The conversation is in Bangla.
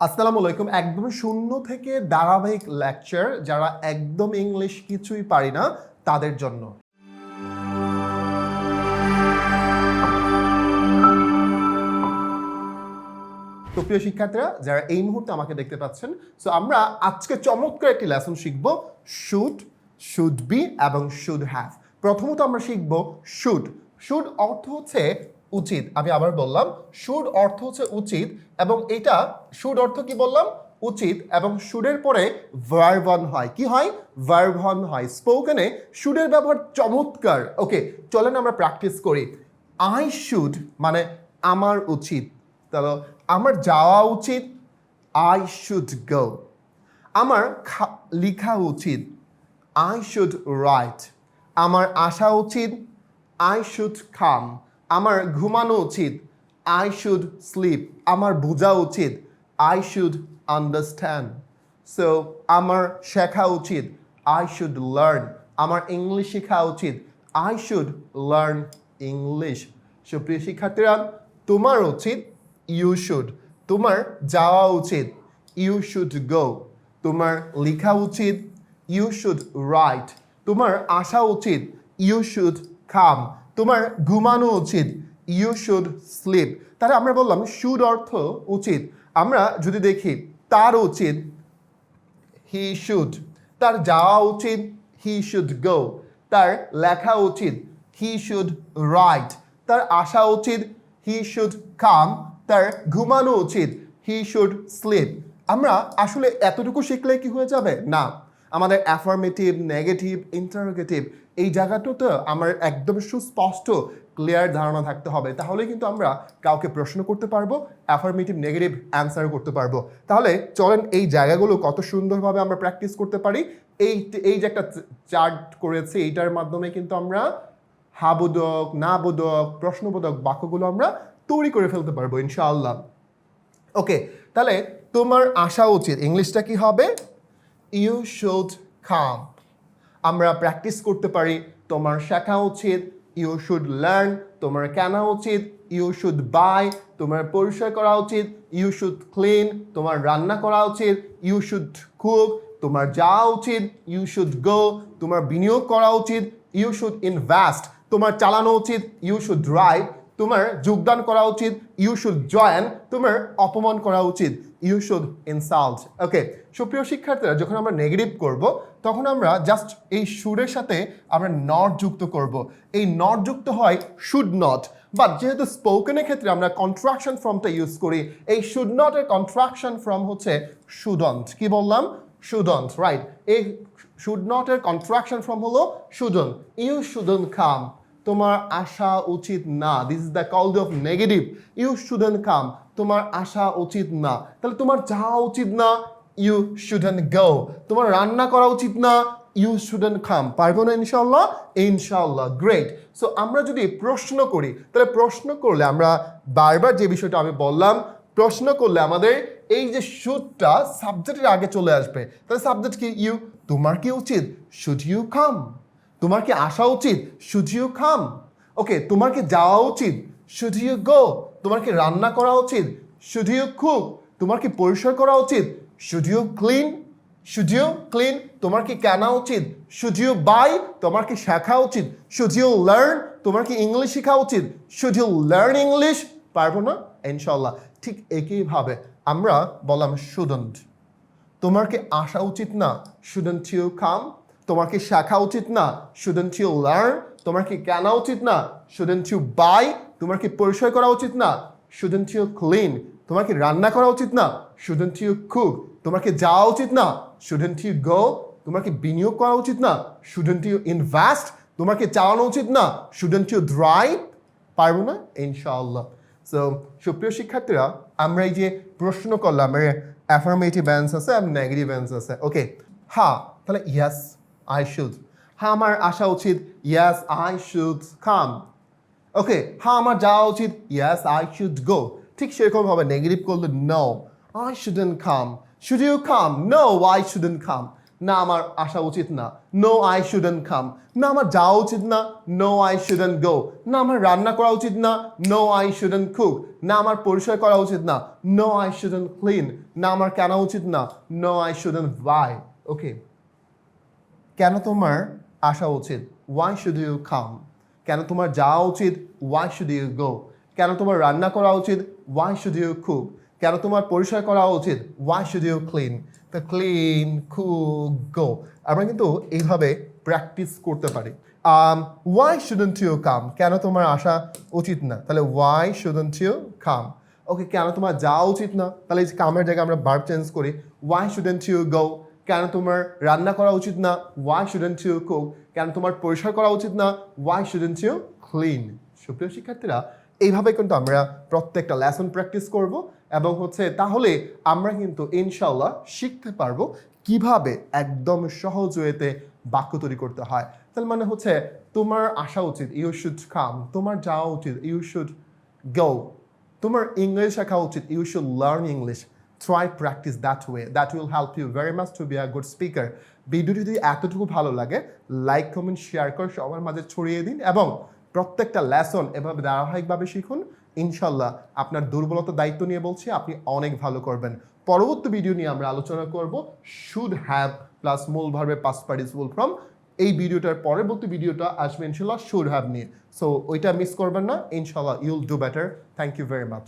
আসসালামু আলাইকুম। একদম শূন্য থেকে ধারাবাহিক লেকচার যারা একদম ইংলিশ কিছুই পারি না তাদের জন্য। তো প্রিয় শিক্ষার্থীরা যারা এই মুহূর্তে আমাকে দেখতে পাচ্ছেন, সো আমরা আজকে চমৎকার একটি লেসন শিখব শুড, শুড বি এবং শুড হ্যাভ। প্রথমত আমরা শিখব শুড। শুড অর্থ হচ্ছে উচিত। আমি আবার বললাম শুড অর্থ হচ্ছে উচিত, এবং এটা শুড অর্থ কি বললাম? উচিত। এবং শুডের পরে ভার্ব অন হয়। কি হয়? ভার্ব অন হয়। স্পোকেনে শুডের ব্যবহার চমৎকার। ওকে, চলেন আমরা প্র্যাকটিস করি। আই শুড মানে আমার উচিত। তাহলে আমার যাওয়া উচিত, আই শুড গো। আমার লেখা উচিত, আই শুড রাইট। আমার আসা উচিত, আই শুড কাম। আমার ঘুমানো উচিত, আই শুড স্লিপ। আমার বোঝা উচিত, আই শুড আন্ডারস্ট্যান্ড। সো আমার শেখা উচিত, আই শুড লার্ন। আমার ইংলিশ শেখা উচিত, আই শুড লার্ন ইংলিশ। সুপ্রিয় শিক্ষার্থীরা, তোমার উচিত, ইউ শুড। তোমার যাওয়া উচিত, ইউ শুড গো। তোমার লেখা উচিত, ইউ শুড রাইট। তোমার আসা উচিত, ইউ শুড কাম। তোমার ঘুমানো উচিত, ইউ শুড স্লিপ। তাহলে আমরা বললাম শুড অর্থ উচিত। আমরা যদি দেখি তার উচিত, হি শুড। তার যাওয়া উচিত, হি শুড গো। তার লেখা উচিত, হি শুড রাইট। তার আসা উচিত, হি শুড কাম। তার ঘুমানো উচিত, হি শুড স্লিপ। আমরা আসলে এতটুকু শিখলে কি হয়ে যাবে? না, আমাদের অ্যাফার্মেটিভ, নেগেটিভ, ইন্টারোগেটিভ এই জায়গাটাতে আমার একদম সুস্পষ্ট ক্লিয়ার ধারণা থাকতে হবে। তাহলে কিন্তু আমরা কাউকে প্রশ্ন করতে পারবো, অ্যাফার্মেটিভ নেগেটিভ অ্যান্সার করতে পারবো। তাহলে চলেন এই জায়গাগুলো কত সুন্দরভাবে আমরা প্র্যাকটিস করতে পারি। এই যে একটা চার্ট করেছে, এইটার মাধ্যমে কিন্তু আমরা হাবোধক, নাবোধক, প্রশ্নবোধক বাক্যগুলো আমরা তৈরি করে ফেলতে পারবো ইনশাআল্লাহ। ওকে, তাহলে তোমার আসা উচিত, ইংলিশটা কি হবে? You should come. আমরা প্র্যাকটিস করতে পারি তোমার শেখা উচিত, ইউ শুড লার্ন। তোমার কেনা উচিত, ইউ শুড বাই। তোমার পরিষ্কার করা উচিত, ইউ শুড ক্লিন। তোমার রান্না করা উচিত, ইউ শুড কুক। তোমার যাওয়া উচিত, ইউ শুড গো। তোমার বিনিয়োগ করা উচিত, ইউ শুড ইনভেস্ট। তোমার চালানো উচিত, ইউ শুড ড্রাইভ। তোমার যোগদান করা উচিত, ইউ শুড জয়েন। তোমার অপমান করা উচিত, ইউ শুড ইনসাল্ট। ওকে, সুপ্রিয় শিক্ষার্থীরা, যখন আমরা নেগেটিভ করব তখন আমরা জাস্ট এই শুডের সাথে আমরা নট যুক্ত করব। এই নট যুক্ত হয় শুড নট। বাট যেহেতু স্পোকেনের ক্ষেত্রে আমরা কন্ট্রাকশন ফর্মটা ইউজ করি, এই শুড নটের কন্ট্রাকশন ফর্ম হচ্ছে শুডন্ট। কি বললাম? Shouldn't, right. এই শুড নটের কন্ট্রাকশন ফর্ম হলো শুডন্ট। You shouldn't come. তোমার আসা উচিত না। This is the call of negative. You shouldn't come. তোমার আসা উচিত না। তাহলে তোমার যাওয়া উচিত না, ইউ শুডন্ট গো। তোমার রান্না করা উচিত না, ইউ শুডন্ট কাম। পারবো না ইনশাল্লাহ? ইনশাল্লাহ, গ্রেট। সো আমরা যদি প্রশ্ন করি, তাহলে প্রশ্ন করলে আমরা বারবার যে বিষয়টা আমি বললাম, প্রশ্ন করলে আমাদের এই যে শুডটা সাবজেক্টের আগে চলে আসবে। তাহলে সাবজেক্ট কি? ইউ। তোমার কি উচিত? Should you come. তোমার কি আসা উচিত? শুড ইউ কাম। ওকে, তোমার কি যাওয়া উচিত? Should you go. তোমার কি রান্না করা উচিত? Should you cook. তোমার কি পরিষ্কার করা উচিত? Should you clean. Should you clean. তোমার কি কেনা উচিত? Should you buy. তোমার কি শেখা উচিত? Should you learn. তোমার কি ইংলিশ শেখা উচিত? Should you learn English. পারবো না? ইনশাল্লাহ। ঠিক একইভাবে আমরা বললাম শুডন্ট। তোমার কি আসা উচিত না? Shouldn't you come. তোমার কি শেখা উচিত না? Shouldn't you learn. তোমার কি কেনা উচিত না? Shouldn't you buy. তোমার কি পরিষ্কার করা উচিত না? Shouldn't you clean. তোমার কি রান্না করা উচিত না? Shouldn't you cook. তোমার কি যাওয়া উচিত না? Shouldn't you go. তোমার কি বিনিয়োগ করা উচিত না? Shouldn't you invest. তোমার কি চালানো উচিত না? Shouldn't you drive. পারবো না? ইনশাআল্লাহ। সো সুপ্রিয় শিক্ষার্থীরা, আমরা এই যে প্রশ্ন করলাম, অ্যাফার্মেটিভ অ্যান্সার আছে এবং নেগেটিভ অ্যান্সার আছে। ওকে, হ্যাঁ, তাহলে ইয়াস আই শুড। হ্যাঁ, আমার আসা উচিত, ইয়াস আই শুড কাম। ওকে, হ্যাঁ, আমার যাওয়া উচিত, ইয়াস আই শুড গো। ঠিক সেরকম ভাবে নেগেটিভ করলে no, I shouldn't come. Should you come? No, I shouldn't come. না আমার আসা উচিত না, নো আই শুডন্ট কাম, না আমার যাওয়া উচিত না, নো আই শুডন্ট গো, না আমার রান্না করা উচিত না, নো আই শুডন্ট কুক, না আমার পরিষ্কার করা উচিত না, নো আই শুডন্ট ক্লিন, না আমার কেনা উচিত না, নো আই শুডন্ট বাই। ওকে, কেন তোমার আসা উচিত, ওয়াই শুড ইউ কাম, কেন তোমার যাওয়া উচিত, ওয়াই শুড ইউ গো, কেন তোমার রান্না করা উচিত, ওয়াই শুড ইউ কুক, কেন তোমার পরিষ্কার করা উচিত, ওয়াই শুড ইউ ক্লিন। তো ক্লিন, কুক, গো আমরা কিন্তু এইভাবে প্র্যাকটিস করতে পারি। ওয়াই শুডন্ট ইউ কাম, কেন তোমার আসা উচিত না, তাহলে ওয়াই শুডন্ট ইউ কাম। ওকে, কেন তোমার যাওয়া উচিত না, তাহলে এই যে কামের জায়গায় আমরা ভার্ব চেঞ্জ করি, ওয়াই শুডন্ট ইউ গো। কেন তোমার রান্না করা উচিত না, ওয়াই শুডন্ট ইউ কুক, কেন তোমার পরিষ্কার করা উচিত না, ওয়াই শুডন্ট ইউ ক্লিন। সুপ্রিয় শিক্ষার্থীরা, এইভাবে কিন্তু আমরা প্রত্যেকটা লেসন প্র্যাকটিস করব এবং তাহলে আমরা কিন্তু ইনশাল্লাহ শিখতে পারবো কিভাবে একদম সহজ ওয়েতে বাক্য তৈরি করতে হয়। তাহলে মানে তোমার আসা উচিত, ইউ শুড কাম, তোমার যাওয়া উচিত, ইউ শুড গো, তোমার ইংলিশ শেখা উচিত, you should learn English. Try practice that way. That will help you very much to be a good speaker. ভিডিওটি যদি এতটুকু ভালো লাগে, লাইক কমেন্ট শেয়ার করে সবার মাঝে ছড়িয়ে দিন এবং প্রত্যেকটা লেসন এভাবে ধারাবাহিকভাবে শিখুন। ইনশাল্লাহ আপনার দুর্বলতার দায়িত্ব নিয়ে বলছি, আপনি অনেক ভালো করবেন। পরবর্তী ভিডিও নিয়ে আমরা আলোচনা করব শুড হ্যাভ প্লাস মূল ভার্বের পাস্ট পার্টিসিপল ফর্ম। এই ভিডিওটার পরবর্তী ভিডিওটা আসবে ইনশাল্লাহ শুড হ্যাভ নিয়ে। সো ওইটা মিস করবেন না, ইনশাল্লাহ you'll do better. Thank you very much.